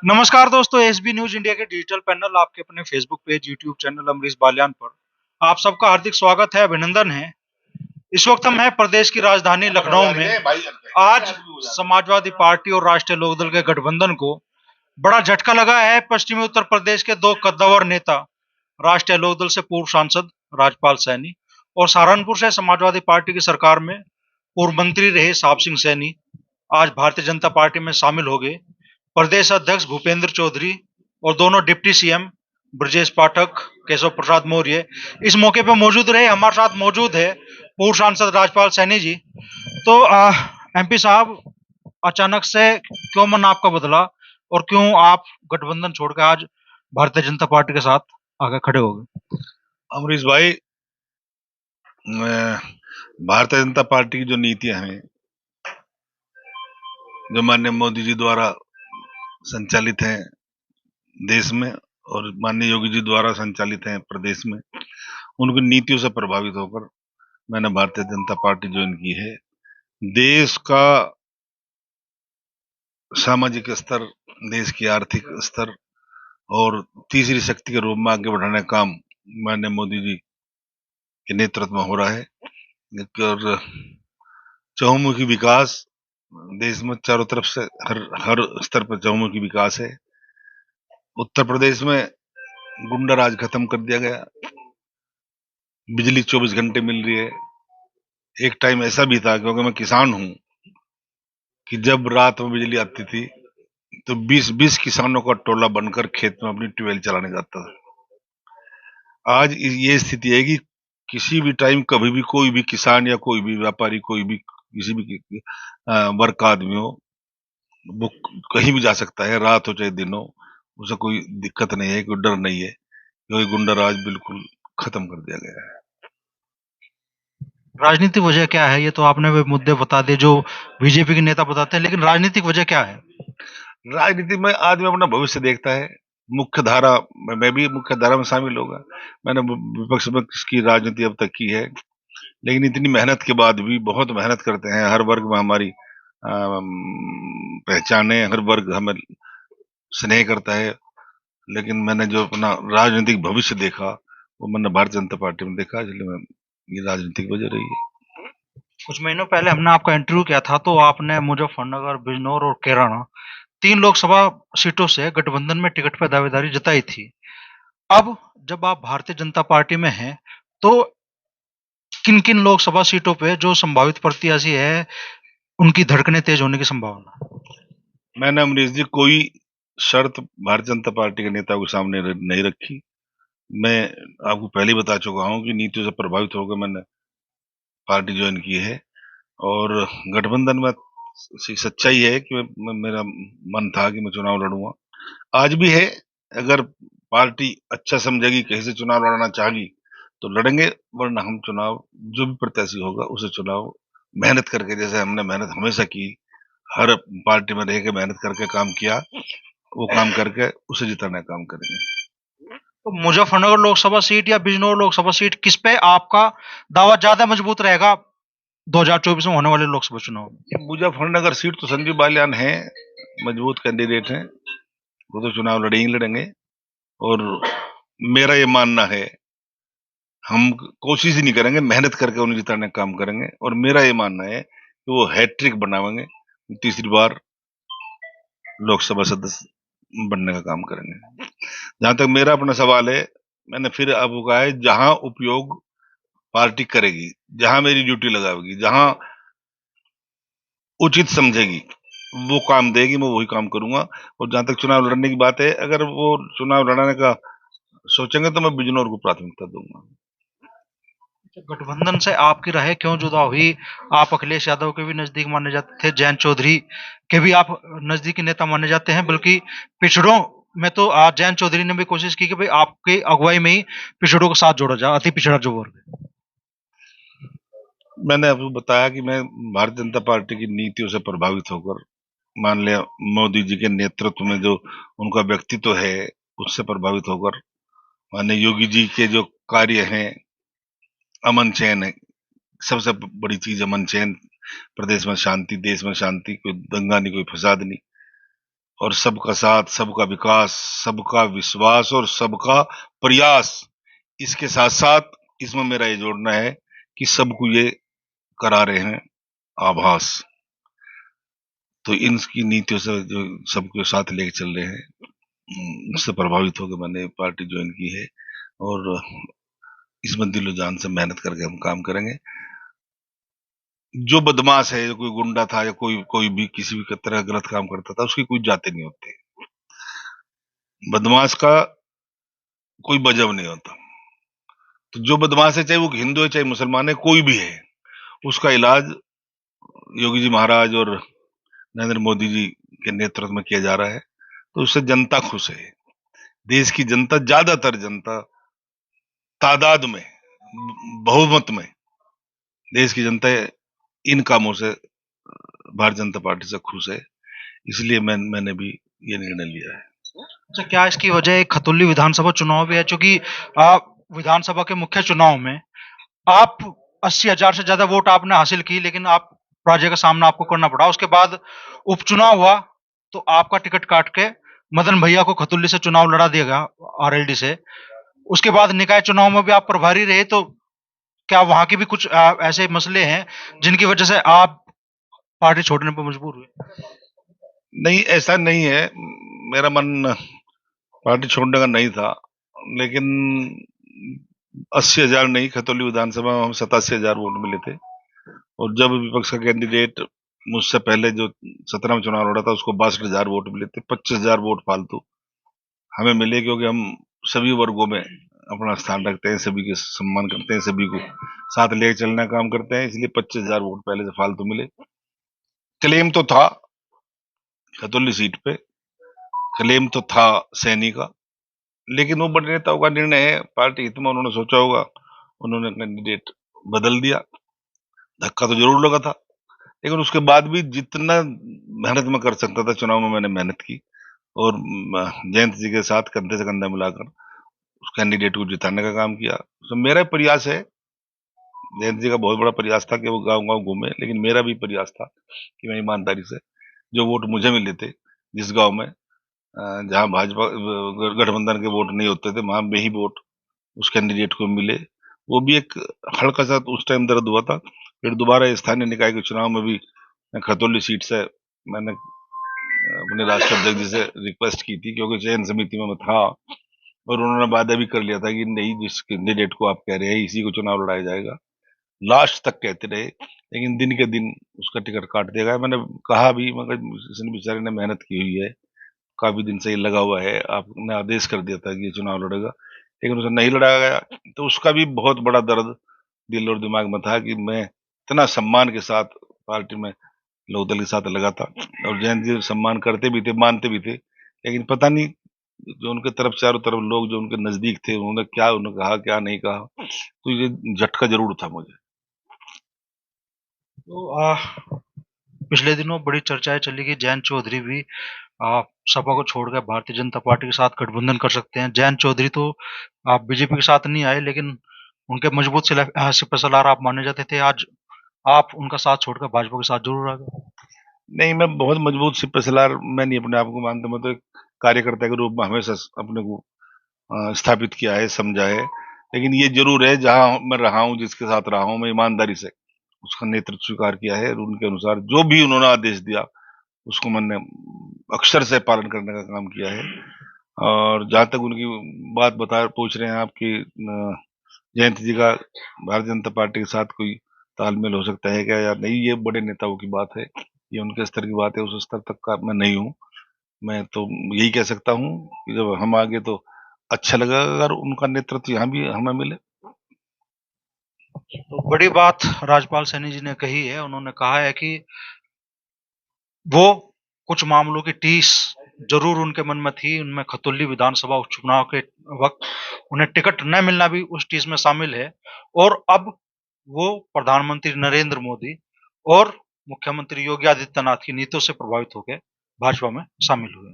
नमस्कार दोस्तों, SB news India के डिजिटल पैनल आपके अपने Facebook page, YouTube channel Amrish Baliyan पर आप सबका हार्दिक स्वागत है, अभिनंदन है। इस वक्त हम हैं प्रदेश की राजधानी लखनऊ में। आज समाजवादी पार्टी और राष्ट्रीय लोकदल के गठबंधन को बड़ा झटका लगा है। पश्चिमी उत्तर प्रदेश के दो कद्दावर नेता, राष्ट्रीय लोकदल से पूर्व सांसद राजपाल सैनी और सहारनपुर से समाजवादी पार्टी की सरकार में पूर्व मंत्री रहे साहब सिंह सैनी, आज भारतीय जनता पार्टी में शामिल हो गए। प्रदेश अध्यक्ष भूपेंद्र चौधरी और दोनों डिप्टी सीएम ब्रजेश पाठक, केशव प्रसाद मौर्य इस मौके पर मौजूद रहे। हमारे साथ मौजूद है पूर्व सांसद राजपाल सैनी जी। तो एमपी साहब, अचानक से क्यों मन आपका बदला और क्यों आप गठबंधन छोड़कर आज भारतीय जनता पार्टी के साथ आगे खड़े हो गए? अमरीश भाई, भारतीय जनता पार्टी की जो नीतियां हैं, जो माननीय मोदी जी द्वारा संचालित हैं देश में और माननीय योगी जी द्वारा संचालित हैं प्रदेश में, उनकी नीतियों से प्रभावित होकर मैंने भारतीय जनता पार्टी ज्वाइन की है। देश का सामाजिक स्तर, देश की आर्थिक स्तर और तीसरी शक्ति के रूप में आगे बढ़ाने का काम माननीय मोदी जी के नेतृत्व में हो रहा है। और चहुमुखी विकास, देश में चारों तरफ से हर हर स्तर पर चहुमुखी विकास है। उत्तर प्रदेश में गुंडा राज खत्म कर दिया गया, बिजली 24 घंटे मिल रही है। एक टाइम ऐसा भी था, क्योंकि मैं किसान हूं, कि जब रात में बिजली आती थी तो 20-20 किसानों का टोला बनकर खेत में अपनी ट्यूबवेल चलाने जाता था। आज ये स्थिति है कि किसी भी टाइम, कभी भी कोई भी किसान या कोई भी व्यापारी, कोई भी किसी भी वर्ग का आदमी हो, वो कहीं भी जा सकता है, रात हो चाहे दिन हो, उसे कोई दिक्कत नहीं है, कोई डर नहीं है, क्योंकि गुंडा राज बिल्कुल खत्म कर दिया गया है। राजनीतिक वजह क्या है? ये तो आपने वे मुद्दे बता दिए जो बीजेपी के नेता बताते हैं, लेकिन राजनीतिक वजह क्या है? राजनीति में आदमी अपना भविष्य देखता है। मुख्य धारा, मैं भी मुख्य धारा में शामिल होगा। मैंने विपक्ष में की राजनीति अब तक की है, लेकिन इतनी मेहनत के बाद भी, बहुत मेहनत करते हैं, हर वर्ग में हमारी पहचान है, हर वर्ग हमें स्नेह करता है। लेकिन मैंने जो अपना राजनीतिक भविष्य देखा, वो मैंने भारतीय जनता पार्टी में देखा, इसलिए मैं, ये राजनीतिक वजह रही है। कुछ महीनों पहले हमने आपका इंटरव्यू किया था, तो आपने मुजफ्फरनगर, बिजनौर और कैराना 3 लोकसभा सीटों से गठबंधन में टिकट पर दावेदारी जताई थी। अब जब आप भारतीय जनता पार्टी में हैं, तो किन-किन लोकसभा सीटों पे जो संभावित प्रत्याशी है, उनकी धड़कनें तेज होने की संभावना? मैंने, अमरीश जी, कोई शर्त भारतीय जनता पार्टी के नेता के सामने नहीं रखी। मैं आपको पहले ही बता चुका हूं कि नीतियों से प्रभावित होकर मैंने पार्टी ज्वाइन की है। और गठबंधन में सच्चाई है कि मेरा मन था कि मैं चुनाव लड़ूंगा, आज भी है। अगर पार्टी अच्छा समझेगी, कहीं से चुनाव लड़ना चाहेगी, तो लड़ेंगे, वरना हम चुनाव, जो भी प्रत्याशी होगा उसे चुनाव मेहनत करके, जैसे हमने मेहनत हमेशा की, हर पार्टी में रह के मेहनत करके काम किया, वो काम करके उसे जिताने का काम करेंगे। तो मुजफ्फरनगर लोकसभा सीट या बिजनौर लोकसभा सीट, किस पे आपका दावा ज्यादा मजबूत रहेगा 2024 में होने वाले लोकसभा चुनाव में? ये मुजफ्फरनगर सीट तो संजीव बालियान है, मजबूत कैंडिडेट हैं, वो तो चुनाव लड़े ही लड़ेंगे। और मेरा ये मानना है, हम कोशिश ही नहीं करेंगे, मेहनत करके उन्हें जिताने का काम करेंगे। और मेरा ये मानना है कि वो हैट्रिक बनावेंगे, तीसरी बार लोकसभा सदस्य बनने का काम करेंगे। जहां तक मेरा अपना सवाल है, मैंने फिर आपको कहा है, जहां उपयोग पार्टी करेगी, जहां मेरी ड्यूटी लगाएगी, जहां उचित समझेगी, वो काम देगी, मैं वही काम करूंगा। और जहां तक चुनाव लड़ने की बात है, अगर वो चुनाव लड़ने का सोचेंगे तो मैं बिजनौर को प्राथमिकता दूंगा। गठबंधन से आपकी राय क्यों जुदा हुई? आप अखिलेश यादव के भी नजदीक माने जाते थे, जयंत चौधरी के भी आप नजदीकी नेता माने जाते हैं, बल्कि पिछड़ों में तो जयंत चौधरी ने भी कोशिश की कि भाई आपकी अगुवाई में ही पिछड़ों को साथ जोड़ा जाए, अति पिछड़ा जो वर्ग है। मैंने आपको बताया कि मैं भारतीय जनता पार्टी की नीतियों से प्रभावित होकर, मान लिया मोदी जी के नेतृत्व में जो उनका व्यक्तित्व है, उससे प्रभावित होकर, माननीय योगी जी के जो कार्य हैं, अमन चैन है, सबसे बड़ी चीज अमन चैन, प्रदेश में शांति, देश में शांति, कोई दंगा नहीं, कोई फसाद नहीं, और सबका साथ, सबका विकास, सबका विश्वास और सबका प्रयास। इसके साथ साथ इसमें मेरा ये जोड़ना है कि सबको ये करा रहे हैं आभास। तो इनकी नीतियों से जो सबको साथ लेके चल रहे हैं, उससे प्रभावित होकर मैंने पार्टी ज्वाइन की है और इसमें दिलो जान से मेहनत करके हम काम करेंगे। जो बदमाश है, कोई गुंडा था या कोई भी किसी भी तरह गलत काम करता था, उसकी कोई जाते नहीं होते। बदमाश का कोई वजह नहीं होता। तो जो बदमाश है, चाहे वो हिंदू है, चाहे मुसलमान है, कोई भी है, उसका इलाज योगी जी महाराज और नरेंद्र मोदी जी के नेतृत्व में किया जा रहा है। तो उससे जनता खुश है। देश की जनता, ज्यादातर जनता, तादाद में, बहुमत में देश की जनता इन कामों से भारतीय जनता पार्टी से खुश है। इसलिए मैंने भी ये निर्णय लिया है। अच्छा, क्या इसकी वजह खतौली विधानसभा चुनाव भी है? चूंकि विधानसभा के मुख्य चुनाव में आप 80,000 से ज्यादा वोट आपने हासिल की, लेकिन आप पराजय का सामना आपको करना पड़ा। उसके बाद उपचुनाव हुआ तो आपका टिकट काट के मदन भैया को खतौली से चुनाव लड़ा दिया गया, आरएलडी से। उसके बाद निकाय चुनाव में भी आप प्रभारी रहे, तो क्या वहां की भी कुछ ऐसे मसले हैं जिनकी वजह से आप पार्टी छोड़ने पर मजबूर हुए? नहीं, ऐसा नहीं है। मेरा मन पार्टी छोड़ने का नहीं था, लेकिन 80,000 नहीं, खतौली विधानसभा में हम 87,000 वोट मिले थे। और जब विपक्ष का कैंडिडेट मुझसे पहले जो 17 में चुनाव लड़ा था, उसको 62,000 वोट मिले थे। 25,000 वोट फालतू हमें मिले, क्योंकि हम सभी वर्गों में अपना स्थान रखते हैं, सभी के सम्मान करते हैं, सभी को साथ लेकर चलने का काम करते हैं। इसलिए 25,000 वोट पहले से फालतू मिले। क्लेम तो था खतौली सीट पे, क्लेम तो था सैनी का, लेकिन वो बड़े नेताओं का निर्णय है। पार्टी हित में उन्होंने सोचा होगा, उन्होंने कैंडिडेट बदल दिया। धक्का तो जरूर लगा था, लेकिन उसके बाद भी जितना मेहनत मैं कर सकता था चुनाव में, मैंने मेहनत की और जयंत जी के साथ कंधे से कंधा मिलाकर उस कैंडिडेट को जिताने का काम किया। तो मेरा प्रयास है, जयंत जी का बहुत बड़ा प्रयास था कि वो गांव गांव घूमे, लेकिन मेरा भी प्रयास था कि मैं ईमानदारी से जो वोट मुझे मिले थे, जिस गांव में जहां भाजपा गठबंधन के वोट नहीं होते थे, वहां में ही वोट उस कैंडिडेट को मिले। वो भी एक हल्का सा उस टाइम दर्द हुआ था। फिर दोबारा स्थानीय निकाय के चुनाव में भी खतौली सीट से मैंने अपने राष्ट्रीय अध्यक्ष जी से रिक्वेस्ट की थी, क्योंकि चयन समिति में मैं था और उन्होंने वादा भी कर लिया था कि नहीं, जिस कैंडिडेट को आप कह रहे हैं इसी को चुनाव लड़ाया जाएगा। लास्ट तक कहते रहे, लेकिन दिन के दिन उसका टिकट काट दिया गया। मैंने कहा भी, मगर इसने बेचारे ने मेहनत की हुई है, काफी दिन से ये लगा हुआ है, आपने आदेश कर दिया था कि ये चुनाव लड़ेगा, लेकिन उसे नहीं लड़ाया गया। तो उसका भी बहुत बड़ा दर्द दिल और दिमाग में था कि मैं इतना सम्मान के साथ पार्टी में लोकदल के साथ लगा था, और जयंत जी सम्मान करते भी थे, मानते भी थे, लेकिन पता नहीं जो उनके तरफ चारों तरफ लोग जो उनके नजदीक थे, उन्होंने क्या उन्होंने कहा, क्या नहीं कहा। तो ये झटका जरूर था मुझे। तो पिछले दिनों बड़ी चर्चाएं चली कि जयंत चौधरी भी सपा को छोड़कर भारतीय जनता पार्टी के साथ गठबंधन कर सकते हैं। जयंत चौधरी तो आप बीजेपी के साथ नहीं आए, लेकिन उनके मजबूत सिपहसालार आप माने जाते थे। आज आप उनका साथ छोड़कर भाजपा के साथ जरूर आ गए। नहीं, मैं बहुत मजबूत सिपहसालार मैं नहीं अपने आप को मानता। मैं तो एक कार्यकर्ता के रूप में हमेशा अपने को स्थापित किया है, समझा है। लेकिन ये जरूर है, जहां मैं रहा हूं, जिसके साथ रहा हूं, मैं ईमानदारी से उसका नेतृत्व स्वीकार किया है, और उनके अनुसार जो भी उन्होंने आदेश दिया उसको मैंने अक्षर से पालन करने का काम किया है। और जहां तक उनकी बात बता पूछ रहे हैं आप कि जयंत जी का भारतीय जनता पार्टी के साथ कोई तालमेल हो सकता है क्या या नहीं, ये बड़े नेताओं की बात है, ये उनके स्तर की बात है। उस स्तर तक का मैं नहीं हूँ। मैं तो यही कह सकता हूँ कि जब हम आगे तो अच्छा लगा अगर उनका नेतृत्व यहाँ भी हमें मिले। तो बड़ी बात राजपाल सैनी जी ने कही है। उन्होंने कहा है कि वो कुछ मामलों की टीस जरूर उनके मन में थी। उनमें खतौली विधानसभा उपचुनाव के वक्त उन्हें टिकट न मिलना भी उस टीस में शामिल है। और अब वो प्रधानमंत्री नरेंद्र मोदी और मुख्यमंत्री योगी आदित्यनाथ की नीतियों से प्रभावित होकर भाजपा में शामिल हुए।